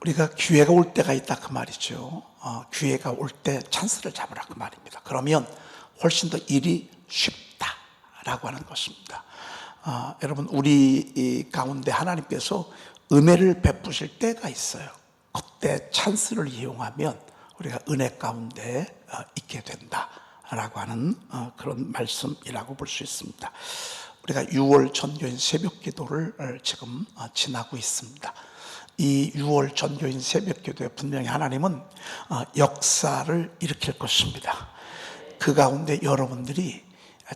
우리가 기회가 올 때가 있다 그 말이죠. 기회가 올 때 찬스를 잡으라 그 말입니다. 그러면 훨씬 더 일이 쉽다라고 하는 것입니다. 여러분, 우리 가운데 하나님께서 은혜를 베푸실 때가 있어요. 그때 찬스를 이용하면 우리가 은혜 가운데 있게 된다라고 하는 그런 말씀이라고 볼 수 있습니다. 우리가 6월 전교인 새벽 기도를 지금 지나고 있습니다. 이 6월 전교인 새벽 기도에 분명히 하나님은 역사를 일으킬 것입니다. 그 가운데 여러분들이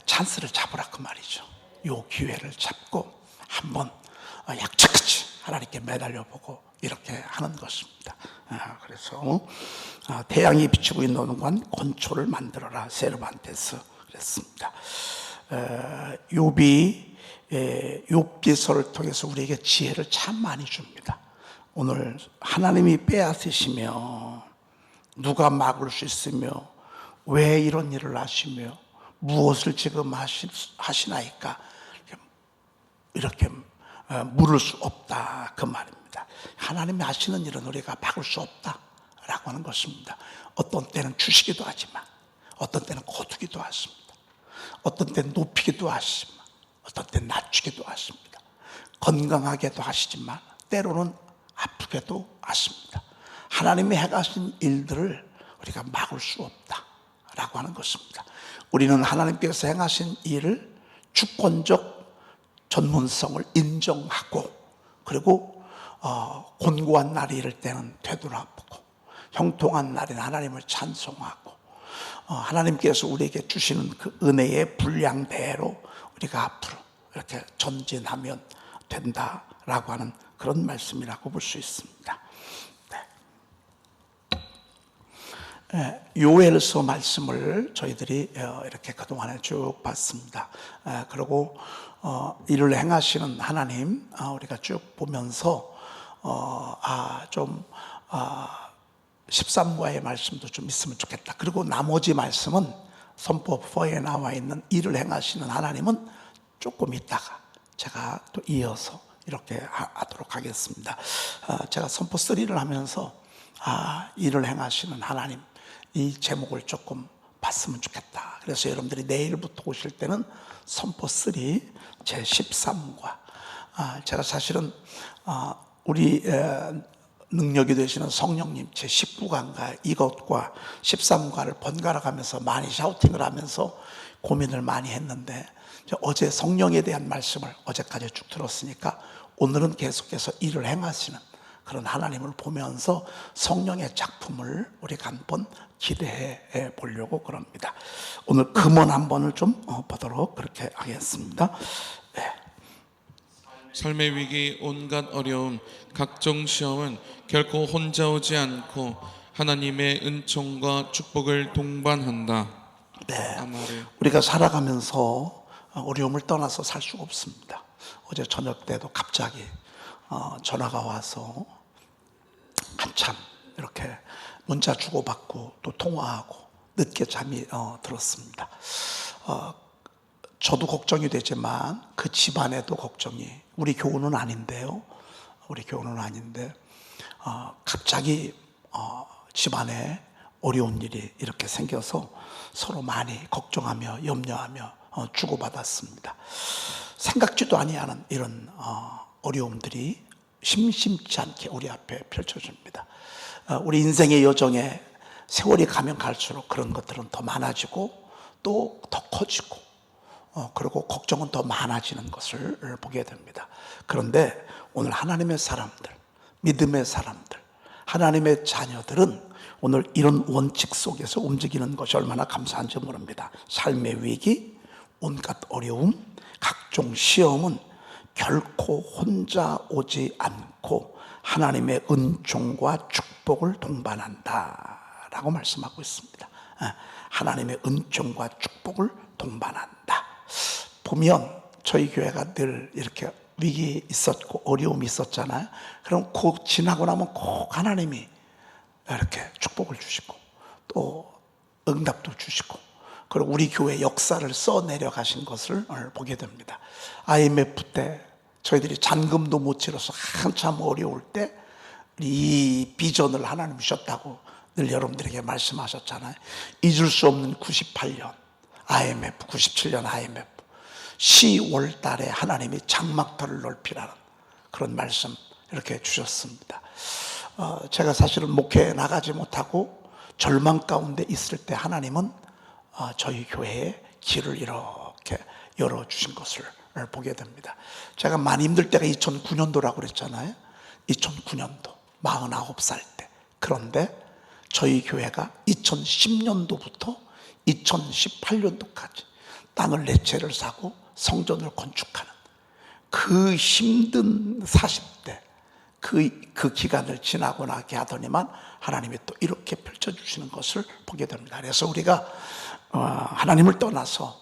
찬스를 잡으라 그 말이죠. 이 기회를 잡고 한번 약속같이 하나님께 매달려 보고 이렇게 하는 것입니다. 그래서 태양이 비추고 있는 동안 곤초를 만들어라, 세르반테스 그랬습니다. 욥이 욥기서를 통해서 우리에게 지혜를 참 많이 줍니다. 오늘 하나님이 빼앗으시며 누가 막을 수 있으며 왜 이런 일을 하시며 무엇을 지금 하시나이까 이렇게 물을 수 없다 그 말입니다. 하나님이 하시는 일은 우리가 막을 수 없다라고 하는 것입니다. 어떤 때는 주시기도 하지만 어떤 때는 거두기도 하십니다. 어떤 때는 높이기도 하시지만 어떤 때는 낮추기도 하십니다. 건강하게도 하시지만 때로는 아프게도 하십니다. 하나님이 행하신 일들을 우리가 막을 수 없다라고 하는 것입니다. 우리는 하나님께서 행하신 일을 주권적 전문성을 인정하고, 그리고 곤고한 날이 이를 때는 되돌아보고, 형통한 날에는 하나님을 찬송하고, 하나님께서 우리에게 주시는 그 은혜의 분량대로 우리가 앞으로 이렇게 전진하면 된다라고 하는 그런 말씀이라고 볼 수 있습니다. 요엘서 말씀을 저희들이 이렇게 그동안에 쭉 봤습니다. 그리고 이를 행하시는 하나님 우리가 쭉 보면서 13과의 말씀도 좀 있으면 좋겠다. 그리고 나머지 말씀은 선포 4에 나와 있는 일을 행하시는 하나님은 조금 있다가 제가 또 이어서 이렇게 하도록 하겠습니다. 제가 선포 3를 하면서 일을 행하시는 하나님 이 제목을 조금 봤으면 좋겠다. 그래서 여러분들이 내일부터 오실 때는 선포 3 제 13과 제가 사실은 우리 능력이 되시는 성령님 제 19과인가 이것과 13과를 번갈아 가면서 많이 샤우팅을 하면서 고민을 많이 했는데, 어제 성령에 대한 말씀을 어제까지 쭉 들었으니까 오늘은 계속해서 일을 행하시는 그런 하나님을 보면서 성령의 작품을 우리가 한번 기대해 보려고 그럽니다. 오늘 금원 한 번을 좀 보도록 그렇게 하겠습니다. 삶의 위기, 온갖 어려움, 각종 시험은 결코 혼자 오지 않고 하나님의 은총과 축복을 동반한다. 우리가 살아가면서 어려움을 떠나서 살 수가 없습니다. 어제 저녁 때도 갑자기 전화가 와서 한참 이렇게 문자 주고받고 또 통화하고 늦게 잠이 들었습니다. 저도 걱정이 되지만 그 집안에도 걱정이, 우리 교우는 아닌데요. 우리 교우는 아닌데 갑자기 집안에 어려운 일이 이렇게 생겨서 서로 많이 걱정하며 염려하며 주고받았습니다. 생각지도 아니하는 이런 어려움들이 심심치 않게 우리 앞에 펼쳐집니다. 우리 인생의 여정에 세월이 가면 갈수록 그런 것들은 더 많아지고 또 더 커지고 그리고 걱정은 더 많아지는 것을 보게 됩니다. 그런데 오늘 하나님의 사람들, 믿음의 사람들, 하나님의 자녀들은 오늘 이런 원칙 속에서 움직이는 것이 얼마나 감사한지 모릅니다. 삶의 위기, 온갖 어려움, 각종 시험은 결코 혼자 오지 않고 하나님의 은총과 축복을 동반한다 라고 말씀하고 있습니다. 하나님의 은총과 축복을 동반한다. 보면 저희 교회가 늘 이렇게 위기 있었고 어려움이 있었잖아요. 그럼 꼭 지나고 나면 꼭 하나님이 이렇게 축복을 주시고 또 응답도 주시고, 그리고 우리 교회 역사를 써내려 가신 것을 보게 됩니다. IMF 때 저희들이 잔금도 못 치러서 한참 어려울 때 이 비전을 하나님 주셨다고 늘 여러분들에게 말씀하셨잖아요. 잊을 수 없는 98년 IMF, 97년 IMF 10월 달에 하나님이 장막터를 넓히라는 그런 말씀 이렇게 주셨습니다. 제가 사실은 목회에 나가지 못하고 절망 가운데 있을 때 하나님은 저희 교회에 길을 이렇게 열어주신 것을 보게 됩니다. 제가 많이 힘들 때가 2009년도라고 그랬잖아요. 2009년도 49살 때. 그런데 저희 교회가 2010년도부터 2018년도까지 땅을 4채를 사고 성전을 건축하는 그 힘든 40대 그 기간을 지나고 나게 하더니만 하나님이 또 이렇게 펼쳐주시는 것을 보게 됩니다. 그래서 우리가 하나님을 떠나서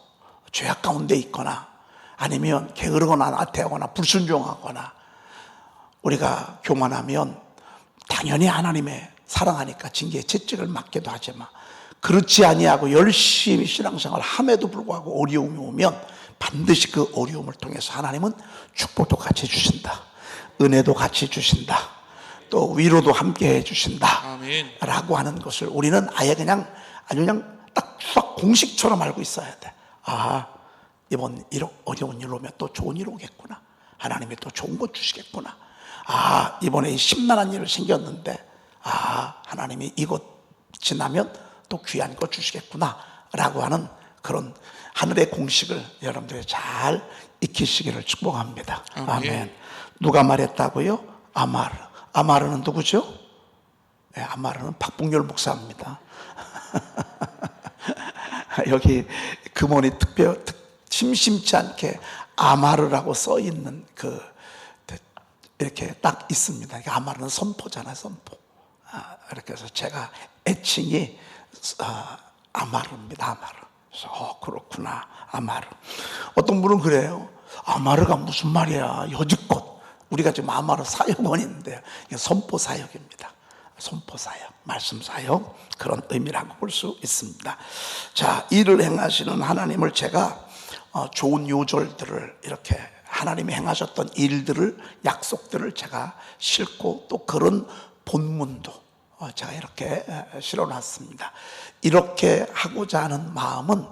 죄악 가운데 있거나 아니면 게으르거나 나태하거나 불순종하거나 우리가 교만하면 당연히 하나님의 사랑하니까 징계의 채찍을 맞기도 하지만 그렇지 아니하고 열심히 신앙생활을 함에도 불구하고 어려움이 오면 반드시 그 어려움을 통해서 하나님은 축복도 같이 주신다, 은혜도 같이 주신다, 또 위로도 함께 해주신다 아멘. 라고 하는 것을 우리는 아예 그냥 아주 그냥 딱 수학 공식처럼 알고 있어야 돼. 이번 어려운 일 오면 또 좋은 일 오겠구나, 하나님이 또 좋은 것 주시겠구나, 이번에 심란한 일 생겼는데 하나님이 이것 지나면 또 귀한 것 주시겠구나 라고 하는 그런 하늘의 공식을 여러분들이 잘 익히시기를 축복합니다. 아멘. 누가 말했다고요? 아마르는 누구죠? 네, 아마르는 박봉열 목사입니다. 여기 금원이 심심치 않게 아마르라고 써 있는 이렇게 딱 있습니다. 아마르는 선포잖아요, 선포. 이렇게 해서 제가 애칭이 아마르입니다, 아마르. 그래서 그렇구나, 아마르. 어떤 분은 그래요. 아마르가 무슨 말이야, 여지껏. 우리가 지금 아마르 사역원인데 선포 사역입니다. 선포 사역, 말씀 사역, 그런 의미라고 볼 수 있습니다. 자, 일을 행하시는 하나님을 제가 좋은 요절들을 이렇게 하나님이 행하셨던 일들을, 약속들을 제가 싣고 또 그런 본문도 제가 이렇게 실어놨습니다. 이렇게 하고자 하는 마음은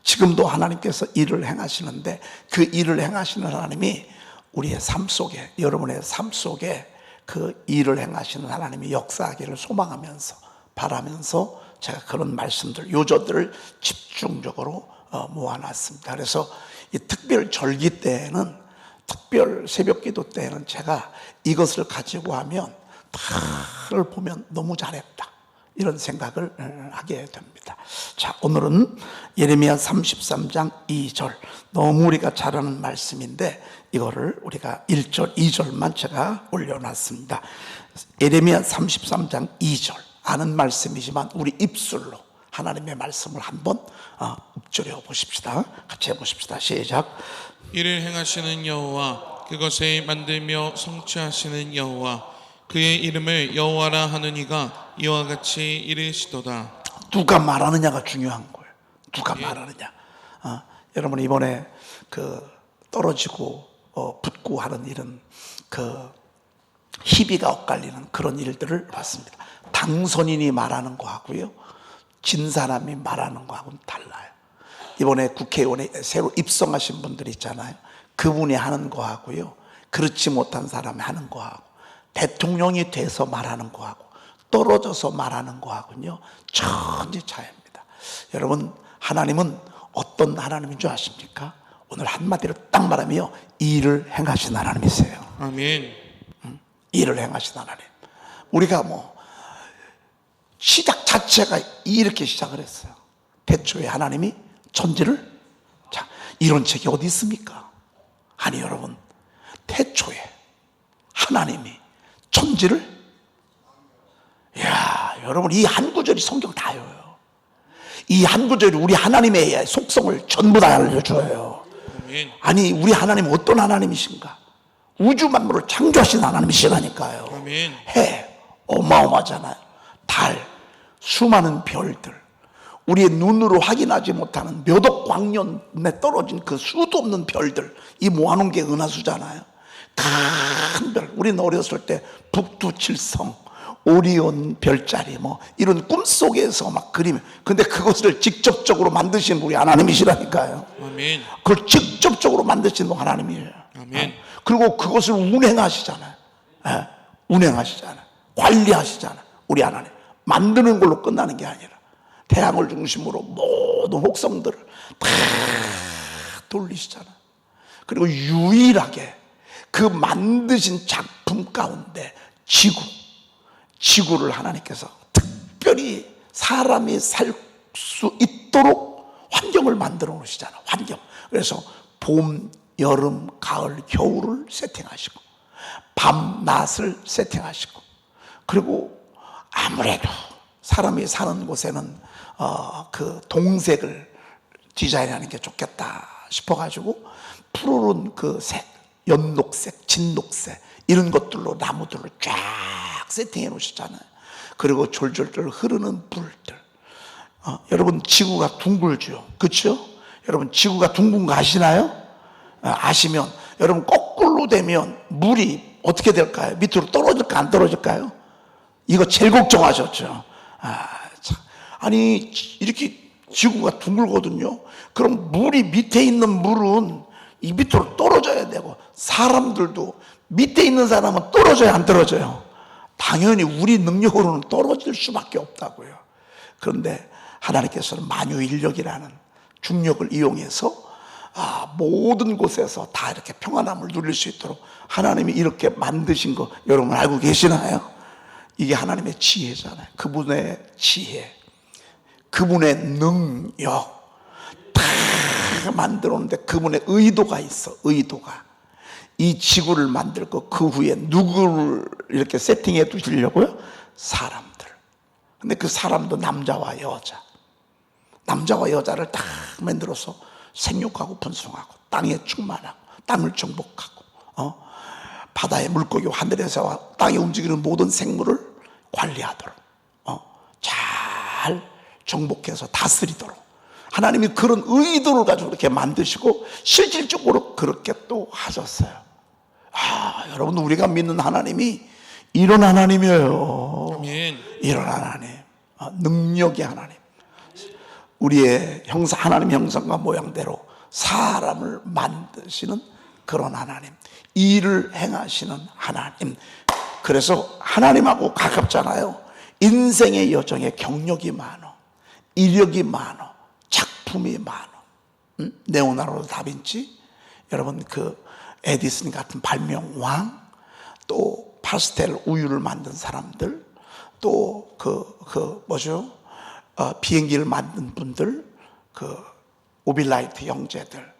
지금도 하나님께서 일을 행하시는데 그 일을 행하시는 하나님이 우리의 삶 속에, 여러분의 삶 속에 그 일을 행하시는 하나님이 역사하기를 소망하면서 바라면서 제가 그런 말씀들, 요절들을 집중적으로 모아놨습니다. 그래서 이 특별 절기 때에는, 특별 새벽 기도 때에는 제가 이것을 가지고 하면 다를 보면 너무 잘했다, 이런 생각을 하게 됩니다. 자, 오늘은 예레미야 33장 2절, 너무 우리가 잘 아는 말씀인데 이거를 우리가 1절, 2절만 제가 올려놨습니다. 예레미야 33장 2절, 아는 말씀이지만 우리 입술로 하나님의 말씀을 한번 읊조려 보십시다. 같이 해보십시다. 시작. 이를 행하시는 여호와, 그것에 만들며 성취하시는 여호와, 그의 이름을 여호와라 하는 이가 이와 같이 이르시도다. 누가 말하느냐가 중요한 거예요. 누가 말하느냐. 여러분, 이번에 떨어지고 붙고 하는 일은 희비가 엇갈리는 그런 일들을 봤습니다. 당선인이 말하는 거하고요, 진 사람이 말하는 거하고는 달라요. 이번에 국회의원에 새로 입성하신 분들 있잖아요. 그분이 하는 거하고요, 그렇지 못한 사람이 하는 거하고, 대통령이 돼서 말하는 거하고 떨어져서 말하는 거하고는요 천지 차이입니다. 여러분, 하나님은 어떤 하나님인 줄 아십니까? 오늘 한마디로 딱 말하면요, 일을 행하신 하나님이세요. 아멘. 일을 행하신 하나님. 우리가 시작 자체가 이렇게 시작을 했어요. 태초에 하나님이 천지를, 자, 이런 책이 어디 있습니까? 아니, 여러분, 태초에 하나님이 천지를, 여러분, 이 한 구절이 성경 다요. 이 한 구절이 우리 하나님의 속성을 전부 다 알려줘요. 아멘. 아니, 우리 하나님은 어떤 하나님이신가? 우주 만물을 창조하신 하나님이시라니까요. 아멘. 해 어마어마하잖아요. 달, 수많은 별들, 우리의 눈으로 확인하지 못하는 몇 억 광년에 떨어진 그 수도 없는 별들, 이 모아놓은 게 은하수잖아요. 큰 별, 우리는 어렸을 때 북두칠성, 오리온 별자리 뭐 이런 꿈속에서 막 그리면, 근데 그것을 직접적으로 만드신 분이 하나님이시라니까요. 아멘. 그걸 직접적으로 만드신 분 하나님이에요. 아멘. 그리고 그것을 운행하시잖아요. 예, 운행하시잖아요. 관리하시잖아요. 우리 하나님. 만드는 걸로 끝나는 게 아니라 태양을 중심으로 모든 혹성들을 다 돌리시잖아요. 그리고 유일하게 그 만드신 작품 가운데 지구를 하나님께서 특별히 사람이 살 수 있도록 환경을 만들어 놓으시잖아요. 환경. 그래서 봄, 여름, 가을, 겨울을 세팅하시고 밤, 낮을 세팅하시고, 그리고 아무래도 사람이 사는 곳에는 그 동색을 디자인하는 게 좋겠다 싶어가지고 푸르른 그 색, 연녹색, 진녹색 이런 것들로 나무들을 쫙 세팅해 놓으셨잖아요. 그리고 졸졸졸 흐르는 불들. 여러분 지구가 둥글죠, 그렇죠? 여러분 지구가 둥근 거 아시나요? 아시면 여러분 거꾸로 되면 물이 어떻게 될까요? 밑으로 떨어질까 안 떨어질까요? 이거 제일 걱정하셨죠. 아니 이렇게 지구가 둥글거든요. 그럼 물이 밑에 있는 물은 이 밑으로 떨어져야 되고, 사람들도 밑에 있는 사람은 떨어져야 안 떨어져요? 당연히 우리 능력으로는 떨어질 수밖에 없다고요. 그런데 하나님께서는 만유인력이라는 중력을 이용해서 모든 곳에서 다 이렇게 평안함을 누릴 수 있도록 하나님이 이렇게 만드신 거 여러분 알고 계시나요? 이게 하나님의 지혜잖아요. 그분의 지혜, 그분의 능력 다 만들었는데 그분의 의도가 있어. 의도가 이 지구를 만들고 그 후에 누구를 이렇게 세팅해 두시려고요? 사람들. 근데 그 사람도 남자와 여자를 딱 만들어서 생육하고 번성하고 땅에 충만하고 땅을 정복하고 바다의 물고기, 하늘에서 땅에 움직이는 모든 생물을 관리하도록 잘 정복해서 다스리도록 하나님이 그런 의도를 가지고 이렇게 만드시고 실질적으로 그렇게 또 하셨어요. 여러분 우리가 믿는 하나님이 이런 하나님이에요. 아멘. 이런 하나님, 능력의 하나님, 우리의 하나님 형상과 모양대로 사람을 만드시는 그런 하나님, 일을 행하시는 하나님. 그래서 하나님하고 가깝잖아요. 인생의 여정에 경력이 많어, 이력이 많어, 작품이 많어. 레오나르도 다빈치, 여러분 그 에디슨 같은 발명왕, 또 파스텔 우유를 만든 사람들, 또 비행기를 만든 분들, 그 오빌라이트 형제들,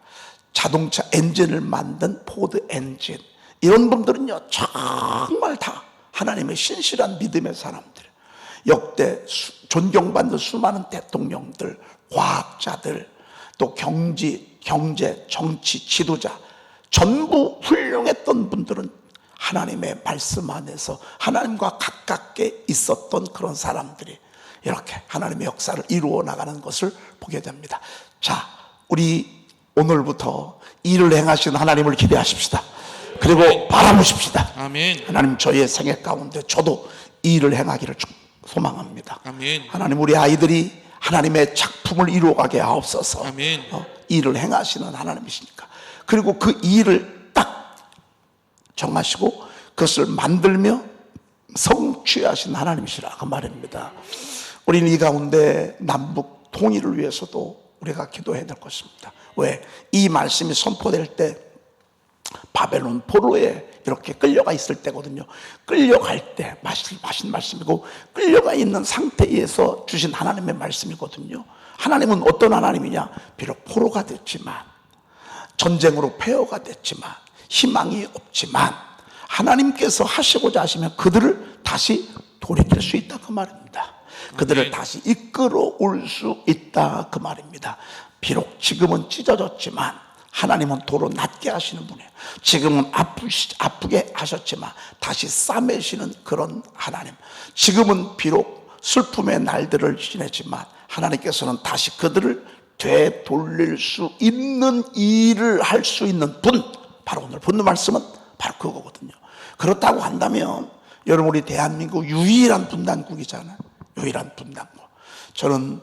자동차 엔진을 만든 포드 엔진, 이런 분들은요 정말 다 하나님의 신실한 믿음의 사람들, 역대 존경받는 수많은 대통령들, 과학자들, 또 경제, 정치 지도자, 전부 훌륭했던 분들은 하나님의 말씀 안에서 하나님과 가깝게 있었던 그런 사람들이 이렇게 하나님의 역사를 이루어 나가는 것을 보게 됩니다. 자, 우리 오늘부터 일을 행하시는 하나님을 기대하십시다. 그리고 바라보십시다. 아멘. 하나님, 저의 생애 가운데 저도 이 일을 행하기를 소망합니다. 아멘. 하나님, 우리 아이들이 하나님의 작품을 이루어가게 하옵소서. 아멘. 일을 행하시는 하나님이시니까. 그리고 그 일을 딱 정하시고 그것을 만들며 성취하신 하나님이시라 그 말입니다. 우리는 이 가운데 남북 통일을 위해서도 우리가 기도해야 될 것입니다. 왜? 이 말씀이 선포될 때 바벨론 포로에 이렇게 끌려가 있을 때거든요. 끌려갈 때 하신 말씀이고, 끌려가 있는 상태에서 주신 하나님의 말씀이거든요. 하나님은 어떤 하나님이냐? 비록 포로가 됐지만, 전쟁으로 폐허가 됐지만, 희망이 없지만 하나님께서 하시고자 하시면 그들을 다시 돌이킬 수 있다 그 말입니다. 그들을 다시 이끌어 올 수 있다 그 말입니다. 비록 지금은 찢어졌지만 하나님은 도로 낫게 하시는 분이에요. 지금은 아프게 하셨지만 다시 싸매시는 그런 하나님. 지금은 비록 슬픔의 날들을 지내지만 하나님께서는 다시 그들을 되돌릴 수 있는 일을 할 수 있는 분, 바로 오늘 본문 말씀은 바로 그거거든요. 그렇다고 한다면 여러분, 우리 대한민국 유일한 분단국이잖아요. 유일한 분단국. 저는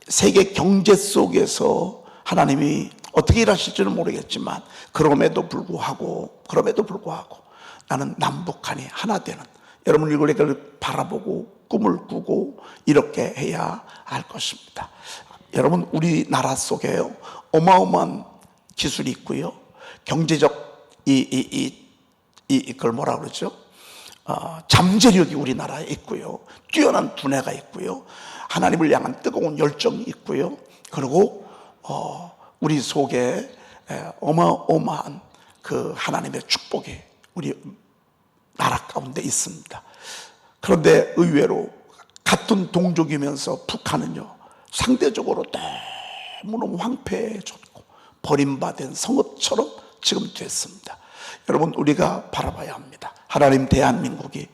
세계 경제 속에서 하나님이 어떻게 일하실지는 모르겠지만 그럼에도 불구하고 나는 남북한이 하나 되는, 여러분 이걸 바라보고 꿈을 꾸고 이렇게 해야 할 것입니다. 여러분, 우리나라 속에요 어마어마한 기술이 있고요, 경제적 이걸 뭐라 그러죠? 잠재력이 우리나라에 있고요, 뛰어난 두뇌가 있고요, 하나님을 향한 뜨거운 열정이 있고요, 그리고 우리 속에 어마어마한 그 하나님의 축복이 우리 나라 가운데 있습니다. 그런데 의외로 같은 동족이면서 북한은요 상대적으로 너무너무 황폐해졌고 버림받은 성읍처럼 지금 됐습니다. 여러분, 우리가 바라봐야 합니다. 하나님, 대한민국이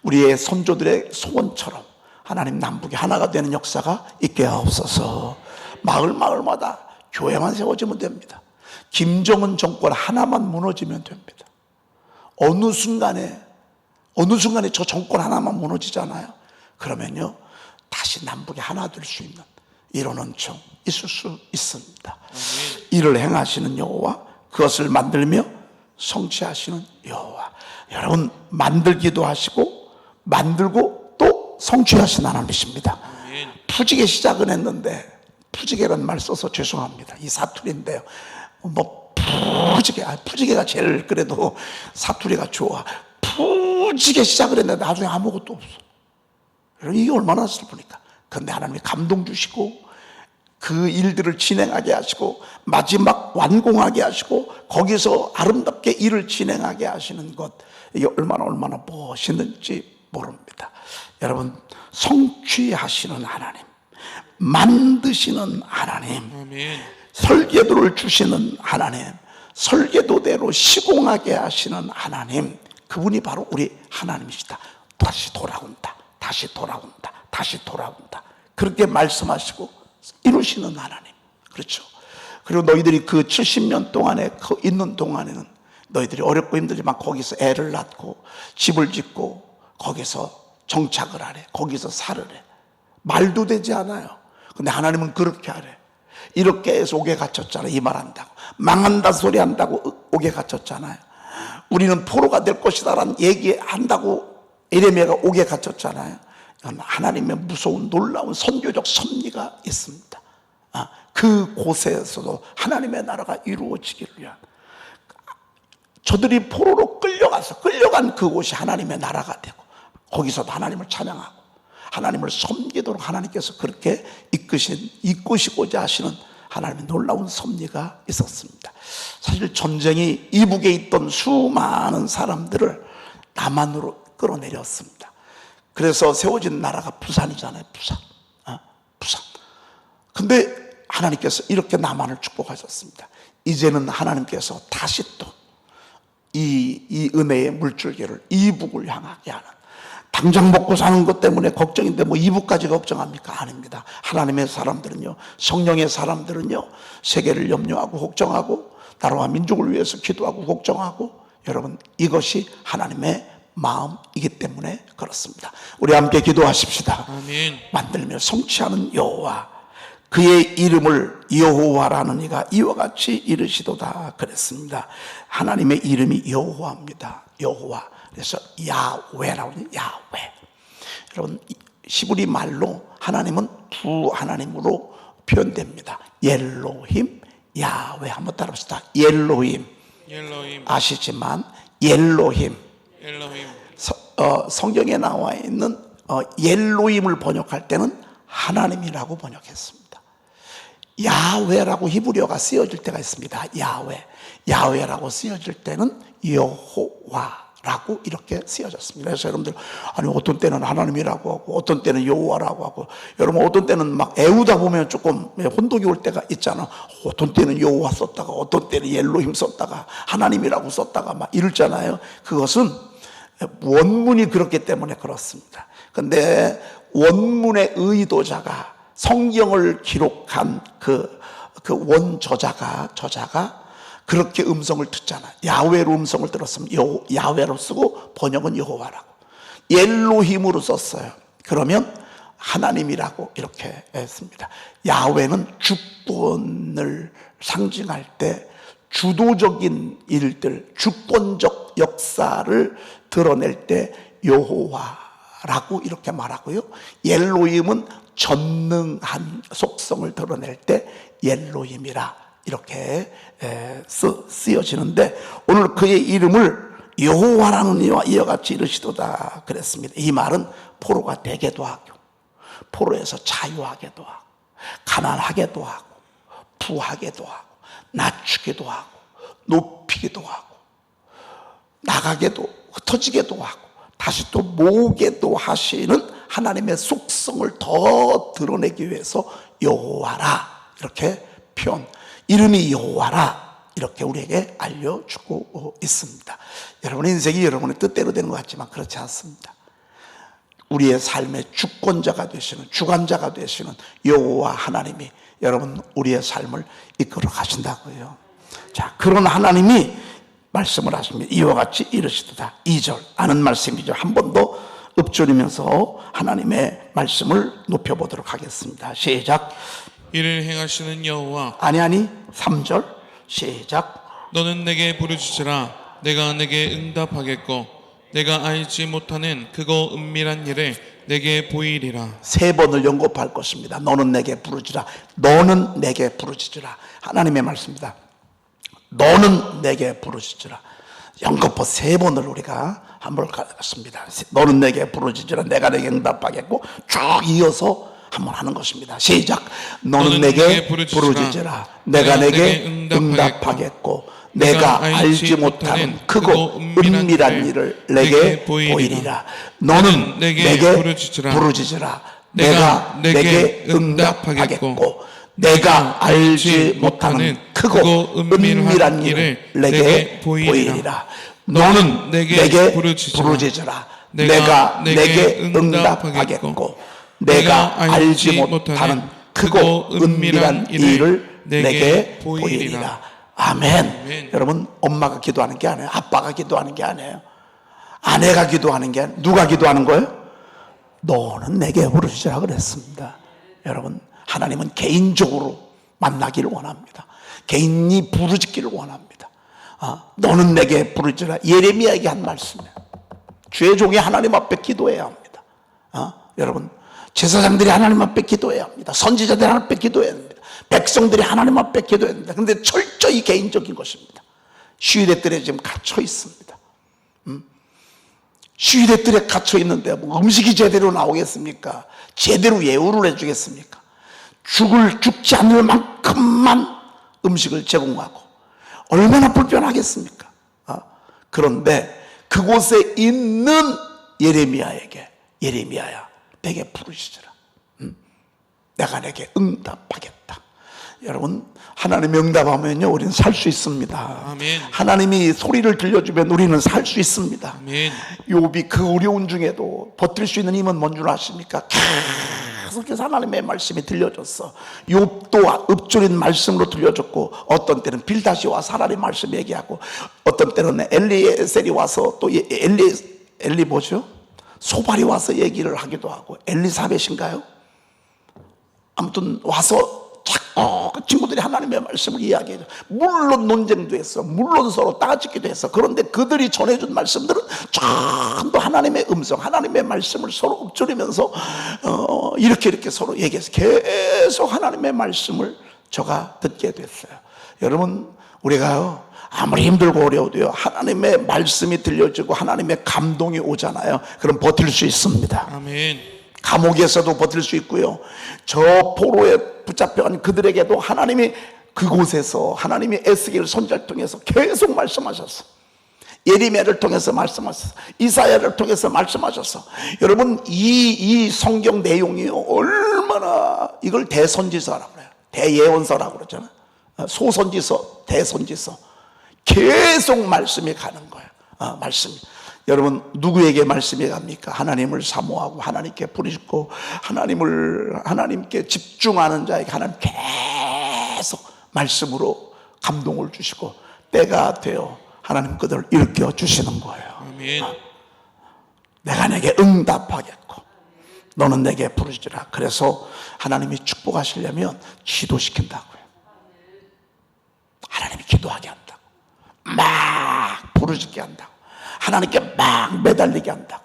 우리의 선조들의 소원처럼 하나님 남북이 하나가 되는 역사가 있게 하옵소서. 마을마다 교회만 세워지면 됩니다. 김정은 정권 하나만 무너지면 됩니다. 어느 순간에 저 정권 하나만 무너지잖아요. 그러면요 다시 남북이 하나 될 수 있는 이런 은총 있을 수 있습니다. 이를 행하시는 여호와, 그것을 만들며 성취하시는 여호와. 여러분, 만들기도 하시고 만들고 또 성취하시는 하나님이십니다. 푸지게 시작은 했는데, 푸지게라는 말 써서 죄송합니다. 이 사투리인데요, 푸지게가 제일 그래도 사투리가 좋아. 푸지게 시작을 했는데 나중에 아무것도 없어. 여러분, 이게 얼마나 슬프니까. 그런데 하나님이 감동 주시고 그 일들을 진행하게 하시고 마지막 완공하게 하시고 거기서 아름답게 일을 진행하게 하시는 것, 이게 얼마나 멋있는지 모릅니다. 여러분, 성취하시는 하나님, 만드시는 하나님, 아멘. 설계도를 주시는 하나님, 설계도대로 시공하게 하시는 하나님, 그분이 바로 우리 하나님이시다. 다시 돌아온다, 다시 돌아온다, 다시 돌아온다, 그렇게 말씀하시고 이루시는 하나님. 그렇죠. 그리고 너희들이 그 70년 동안에 있는 동안에는 너희들이 어렵고 힘들지만 거기서 애를 낳고 집을 짓고 거기서 정착을 하래, 거기서 살으래. 말도 되지 않아요. 근데 하나님은 그렇게 하래. 이렇게 해서 옥에 갇혔잖아요. 이 말한다고, 망한다 소리 한다고 옥에 갇혔잖아요. 우리는 포로가 될 것이다라는 얘기한다고 예레미야가 옥에 갇혔잖아요. 하나님의 무서운 놀라운 선교적 섭리가 있습니다. 그 곳에서도 하나님의 나라가 이루어지기를 위한, 저들이 포로로 끌려간 그곳이 하나님의 나라가 되고 거기서도 하나님을 찬양하고 하나님을 섬기도록 하나님께서 그렇게 이끄시고자 하시는 하나님의 놀라운 섭리가 있었습니다. 사실 전쟁이 이북에 있던 수많은 사람들을 남한으로 끌어내렸습니다. 그래서 세워진 나라가 부산이잖아요. 부산. 근데 하나님께서 이렇게 남한을 축복하셨습니다. 이제는 하나님께서 다시 또 이 은혜의 물줄기를 이북을 향하게 하는, 당장 먹고 사는 것 때문에 걱정인데 뭐 이북까지 걱정합니까? 아닙니다. 하나님의 사람들은요, 성령의 사람들은요, 세계를 염려하고 걱정하고 나라와 민족을 위해서 기도하고 걱정하고, 여러분, 이것이 하나님의 마음이기 때문에 그렇습니다. 우리 함께 기도하십시다. 아멘. 만들며 성취하는 여호와, 그의 이름을 여호와라는 이가 이와 같이 이르시도다 그랬습니다. 하나님의 이름이 여호와입니다. 여호와. 그래서 야훼라고 해요. 야훼. 여러분, 히브리 말로 하나님은 두 하나님으로 표현됩니다. 엘로힘, 야훼. 한번 따라합시다. 엘로힘. 아시지만 엘로힘. 성경에 나와 있는 엘로힘을 번역할 때는 하나님이라고 번역했습니다. 야훼라고 히브리어가 쓰여질 때가 있습니다. 야훼라고 쓰여질 때는 여호와라고 이렇게 쓰여졌습니다. 그래서 여러분들, 아니 어떤 때는 하나님이라고 하고 어떤 때는 여호와라고 하고, 여러분 어떤 때는 막 애우다 보면 조금 혼동이 올 때가 있잖아. 어떤 때는 여호와 썼다가 어떤 때는 엘로힘 썼다가 하나님이라고 썼다가 막 이러잖아요. 그것은 원문이 그렇기 때문에 그렇습니다. 근데 원문의 의도자가, 성경을 기록한 그 원저자가 그렇게 음성을 듣잖아. 야훼로 음성을 들었으면 야훼로 쓰고 번역은 여호와라고. 엘로힘으로 썼어요. 그러면 하나님이라고 이렇게 했습니다. 야훼는 주권을 상징할 때 주도적인 일들, 주권적 역사를 드러낼 때 여호와라고 이렇게 말하고요. 엘로힘은 전능한 속성을 드러낼 때 엘로힘이라 이렇게 쓰여지는데, 오늘 그의 이름을 여호와라는 이와 같이 이르시도다 그랬습니다. 이 말은 포로가 되게도 하고, 포로에서 자유하게도 하고, 가난하게도 하고, 부하게도 하고, 낮추기도 하고, 높이기도 하고, 나가게도 흩어지게도 하고, 다시 또 모으게도 하시는 하나님의 속성을 더 드러내기 위해서 여호와라 이렇게 표현, 이름이 여호와라 이렇게 우리에게 알려주고 있습니다. 여러분의 인생이 여러분의 뜻대로 되는 것 같지만 그렇지 않습니다. 우리의 삶의 주권자가 되시는, 주관자가 되시는 여호와 하나님이 여러분 우리의 삶을 이끌어 가신다고요. 자, 그런 하나님이 말씀을 하십니다. 이와 같이 이르시도다. 2절 아는 말씀이죠. 한 번 더 읊조리면서 하나님의 말씀을 높여보도록 하겠습니다. 시작. 이를 행하시는 여호와, 아니 3절 시작. 너는 내게 부르짖으라. 내가 내게 응답하겠고 내가 알지 못하는 크고 은밀한 일을 내게 보이리라. 3번을 연곱할 것입니다. 너는 내게 부르짖으라. 너는 내게 부르짖으라. 하나님의 말씀입니다. 너는 내게 부르짖으라. 연거푸 3번을 우리가 한번 가겠습니다. 너는 내게 부르짖으라. 내가 내게 응답하겠고, 쭉 이어서 한번 하는 것입니다. 시작. 너는 내게 부르짖으라. 내가 내게 응답하겠고 내가 알지 못하는 크고 은밀한 일을 내게 보이리라. 너는 내게 부르짖으라. 내가 내게 응답하겠고 내가 알지 못하는 크고 은밀한 일을 내게 보이리라. 너는 내게 부르짖으라. 내가 내게 응답하겠고 내가 알지 못하는 크고 은밀한 일을 내게 보이리라. 아멘. 여러분, 엄마가 기도하는 게 아니에요. 아빠가 기도하는 게 아니에요. 아내가 기도하는 게 아니에요. 누가 기도하는 거예요? 너는 내게 부르짖으라 그랬습니다. 여러분, 하나님은 개인적으로 만나기를 원합니다. 개인이 부르짖기를 원합니다. 너는 내게 부르짖으라. 예레미야에게 한 말씀이에요. 주의 종이 하나님 앞에 기도해야 합니다. 여러분, 제사장들이 하나님 앞에 기도해야 합니다. 선지자들이 하나님 앞에 기도해야 합니다. 백성들이 하나님 앞에 기도해야 합니다. 그런데 철저히 개인적인 것입니다. 시위대들에 지금 갇혀 있습니다. 시위대들에 갇혀 있는데 뭐 음식이 제대로 나오겠습니까? 제대로 예우를 해주겠습니까? 죽지 않을 만큼만 음식을 제공하고 얼마나 불편하겠습니까? 그런데 그곳에 있는 예레미야에게, 예레미야야 내게 부르짖으라. 내가 내게 응답하겠다. 여러분, 하나님이 응답하면요 우리는 살 수 있습니다. 아멘. 하나님이 소리를 들려주면 우리는 살 수 있습니다. 아멘. 욥이 그 어려운 중에도 버틸 수 있는 힘은 뭔 줄 아십니까? 계속해서 하나님의 말씀이 들려줬어. 욥도 읊조린 말씀으로 들려줬고, 어떤 때는 빌다시 와서 하나님의 말씀 얘기하고, 어떤 때는 엘리에셀이 와서 또 엘리 뭐죠? 소발이 와서 얘기를 하기도 하고, 엘리사벳인가요? 아무튼 와서 자꾸 친구들이 하나님의 말씀을 이야기해요. 물론 논쟁도 했어. 물론 서로 따지기도 했어. 그런데 그들이 전해준 말씀들은 전부 하나님의 음성, 하나님의 말씀을 서로 읊조리면서 이렇게 서로 얘기해서 계속 하나님의 말씀을 저가 듣게 됐어요. 여러분, 우리가요 아무리 힘들고 어려워도요 하나님의 말씀이 들려지고 하나님의 감동이 오잖아요. 그럼 버틸 수 있습니다. 아멘. 감옥에서도 버틸 수 있고요, 저 포로에 붙잡혀간 그들에게도 하나님이 그곳에서 하나님이 에스겔 선지자를 통해서 계속 말씀하셨어. 예레미야를 통해서 말씀하셨어. 이사야를 통해서 말씀하셨어. 여러분, 이 성경 내용이요 얼마나, 이걸 대선지서라고 그래요. 대예언서라고 그러잖아요. 소선지서, 대선지서. 계속 말씀이 가는 거예요. 말씀이. 여러분, 누구에게 말씀이 갑니까? 하나님을 사모하고 하나님께 부르짖고 하나님께 집중하는 자에게 하나님 계속 말씀으로 감동을 주시고 때가 되어 하나님 그들을 일으켜 주시는 거예요. 아멘. 내가 내게 응답하겠고 너는 내게 부르짖으라. 그래서 하나님이 축복하시려면 기도시킨다고요. 하나님이 기도하게 한다고, 막 부르짖게 한다고, 하나님께 막 매달리게 한다고.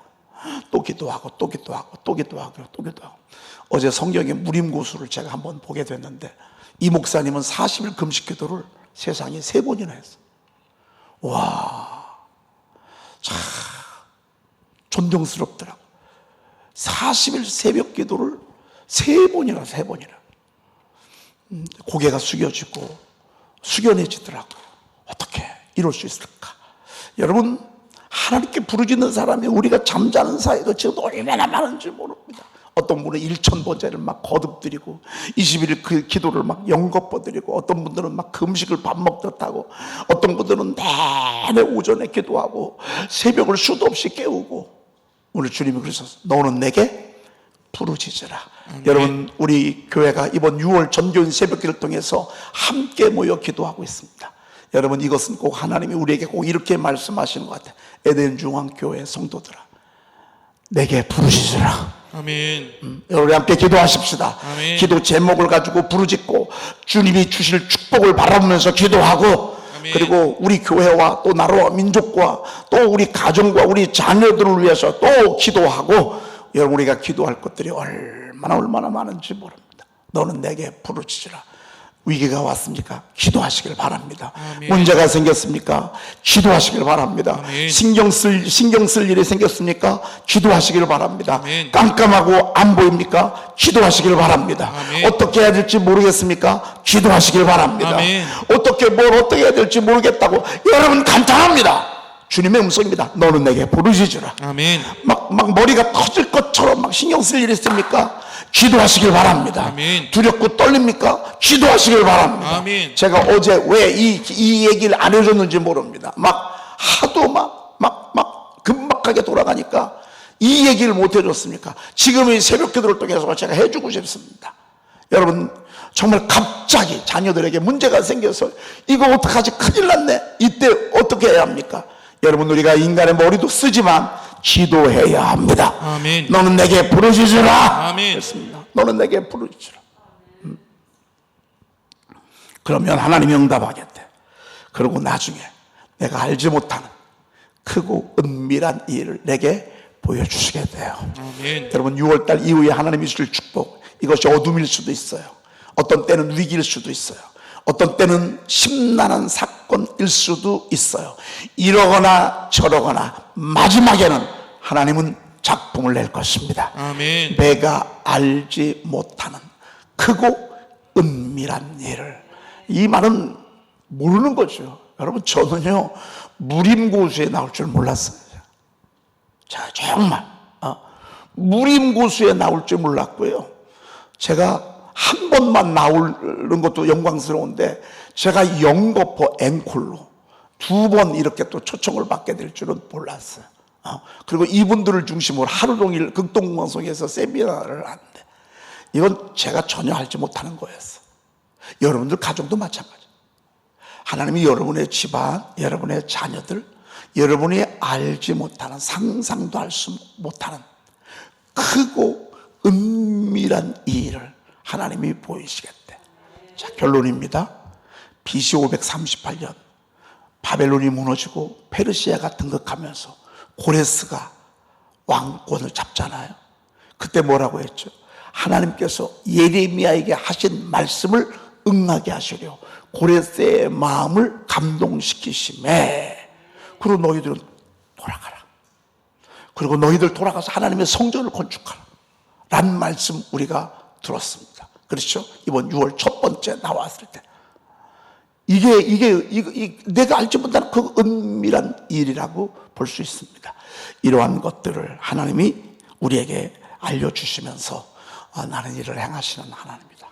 또 기도하고 또 기도하고 또 기도하고 또 기도하고. 어제 성경의 무림고수를 제가 한번 보게 됐는데 이 목사님은 40일 금식 기도를 세상에 3번이나 했어요. 와, 참 존경스럽더라고. 40일 새벽 기도를 3번이나 고개가 숙여지고 숙연해지더라고요. 어떻게 이럴 수 있을까? 여러분, 하나님께 부르짖는 사람이 우리가 잠자는 사이도 지금 얼마나 많은지 모릅니다. 어떤 분은 1,000번째를 막 거듭드리고 20일 그 기도를 막 연거뻐드리고, 어떤 분들은 막 금식을 밥 먹듯 하고, 어떤 분들은 내내 오전에 기도하고 새벽을 수도 없이 깨우고. 오늘 주님이 그러셨어요. 너는 내게 부르짖으라. 여러분, 우리 교회가 이번 6월 전교인 새벽기를 통해서 함께 모여 기도하고 있습니다. 여러분, 이것은 꼭 하나님이 우리에게 꼭 이렇게 말씀하시는 것 같아요. 에덴 중앙교회 성도들아, 내게 부르짖으라. 아멘. 우리 함께 기도하십시다. 아멘. 기도 제목을 가지고 부르짖고 주님이 주실 축복을 바라보면서 기도하고, 아멘. 그리고 우리 교회와 또 나라와 민족과 또 우리 가정과 우리 자녀들을 위해서 또 기도하고. 여러분, 우리가 기도할 것들이 얼마나 많은지 모릅니다. 너는 내게 부르짖으라. 위기가 왔습니까? 기도하시길 바랍니다. 아멘. 문제가 생겼습니까? 기도하시길 바랍니다. 아멘. 신경 쓸 일이 생겼습니까? 기도하시길 바랍니다. 아멘. 깜깜하고 안 보입니까? 기도하시길 바랍니다. 아멘. 어떻게 해야 될지 모르겠습니까? 기도하시길 바랍니다. 아멘. 어떻게 해야 될지 모르겠다고, 여러분 간단합니다. 주님의 음성입니다. 너는 내게 부르짖으라. 아멘. 막 머리가 터질 것처럼 막 신경 쓸 일이 있습니까? 기도하시길 바랍니다. 아멘. 두렵고 떨립니까? 기도하시길 바랍니다. 아멘. 제가 어제 왜 이 얘기를 안 해줬는지 모릅니다. 막 하도 막 금박하게 돌아가니까 이 얘기를 못 해줬습니까? 지금 이 새벽 기도를 통해서 제가 해주고 싶습니다. 여러분, 정말 갑자기 자녀들에게 문제가 생겨서 이거 어떡하지? 큰일 났네. 이때 어떻게 해야 합니까? 여러분, 우리가 인간의 머리도 쓰지만 기도해야 합니다. 아멘. 너는 내게 부르짖으라. 아멘. 그렇습니다. 너는 내게 부르짖으라. 그러면 하나님이 응답하겠대. 그리고 나중에 내가 알지 못하는 크고 은밀한 일을 내게 보여주시게 돼요. 아멘. 여러분, 6월달 이후에 하나님이 주실 축복, 이것이 어둠일 수도 있어요. 어떤 때는 위기일 수도 있어요. 어떤 때는 심란한 사건일 수도 있어요. 이러거나 저러거나 마지막에는 하나님은 작품을 낼 것입니다. 아멘. 내가 알지 못하는 크고 은밀한 일을. 이 말은 모르는 거죠. 여러분, 저는요 무림고수에 나올 줄 몰랐어요. 자, 정말 무림고수에 나올 줄 몰랐고요. 제가 한 번만 나오는 것도 영광스러운데, 제가 영거포 앵콜로 2번 이렇게 또 초청을 받게 될 줄은 몰랐어요. 그리고 이분들을 중심으로 하루 종일 극동방송에서 세미나를 하는데, 이건 제가 전혀 알지 못하는 거였어요. 여러분들 가정도 마찬가지. 하나님이 여러분의 집안, 여러분의 자녀들, 여러분이 알지 못하는, 상상도 할 수 못하는 크고 은밀한 일을 하나님이 보이시겠대. 자, 결론입니다. BC 538년 바벨론이 무너지고 페르시아가 등극하면서 고레스가 왕권을 잡잖아요. 그때 뭐라고 했죠? 하나님께서 예레미야에게 하신 말씀을 응하게 하시려 고레스의 마음을 감동시키심에, 그리고 너희들은 돌아가라. 그리고 너희들 돌아가서 하나님의 성전을 건축하라. 라는 말씀 우리가 들었습니다. 그렇죠? 이번 6월 첫 번째 나왔을 때 이게 내가 알지 못하는 그 은밀한 일이라고 볼 수 있습니다. 이러한 것들을 하나님이 우리에게 알려주시면서 나는 일을 행하시는 하나님이다.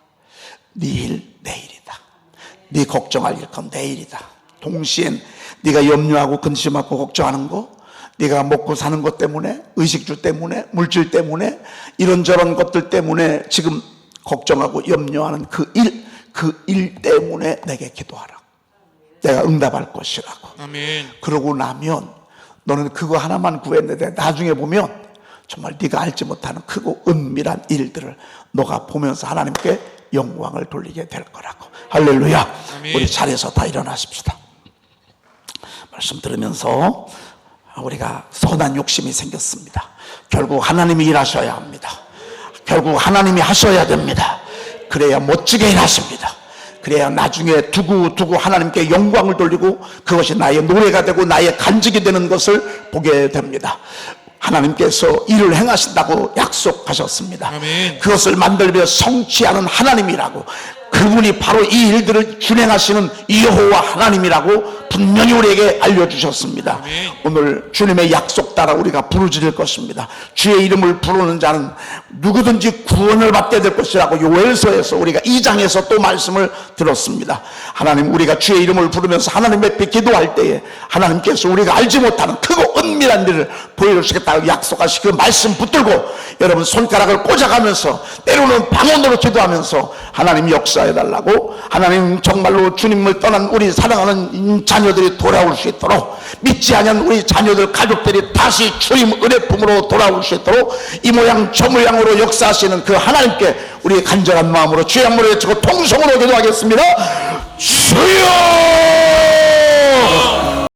네 일 내일이다. 네 걱정할 일 건 내일이다. 동시엔 네가 염려하고 근심하고 걱정하는 거, 네가 먹고 사는 것 때문에, 의식주 때문에, 물질 때문에, 이런저런 것들 때문에 지금 걱정하고 염려하는 그 일 때문에 내게 기도하라. 내가 응답할 것이라고. 아멘. 그러고 나면 너는 그거 하나만 구했는데 나중에 보면 정말 네가 알지 못하는 크고 은밀한 일들을 너가 보면서 하나님께 영광을 돌리게 될 거라고. 할렐루야. 아멘. 우리 자리에서 다 일어나십시다. 말씀 들으면서 우리가 선한 욕심이 생겼습니다. 결국 하나님이 일하셔야 합니다. 결국 하나님이 하셔야 됩니다. 그래야 멋지게 일하십니다. 그래야 나중에 두고 하나님께 영광을 돌리고 그것이 나의 노래가 되고 나의 간직이 되는 것을 보게 됩니다. 하나님께서 일을 행하신다고 약속하셨습니다. 아멘. 그것을 만들며 성취하는 하나님이라고, 그분이 바로 이 일들을 진행하시는 여호와 하나님이라고 분명히 우리에게 알려주셨습니다. 아멘. 오늘 주님의 약속 따라 우리가 부르짖을 것입니다. 주의 이름을 부르는 자는 누구든지 구원을 받게 될 것이라고 요엘서에서 우리가 2장에서 또 말씀을 들었습니다. 하나님, 우리가 주의 이름을 부르면서 하나님 앞에 기도할 때에 하나님께서 우리가 알지 못하는 크고 은밀한 일을 보여주시겠다고 약속하시 그 말씀 붙들고 여러분 손가락을 꽂아가면서 때로는 방언으로 기도하면서 하나님 역사해달라고, 하나님 정말로 주님을 떠난 우리 사랑하는 자녀들이 돌아올 수 있도록, 믿지 않은 우리 자녀들 가족들이 다시 주님 은혜 품으로 돌아올 수 있도록 이 모양 저 모양으로 역사하시는 그 하나님께 우리의 간절한 마음으로 주의 한번 외치고 통성으로 기도하겠습니다. 주여!